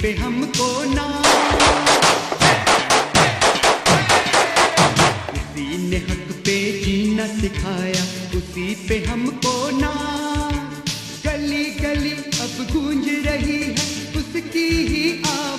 पे हमको ना, उसी ने हक पे जीना सिखाया, उसी पे हमको ना। गली गली अब गूंज रही है उसकी ही आवाज़।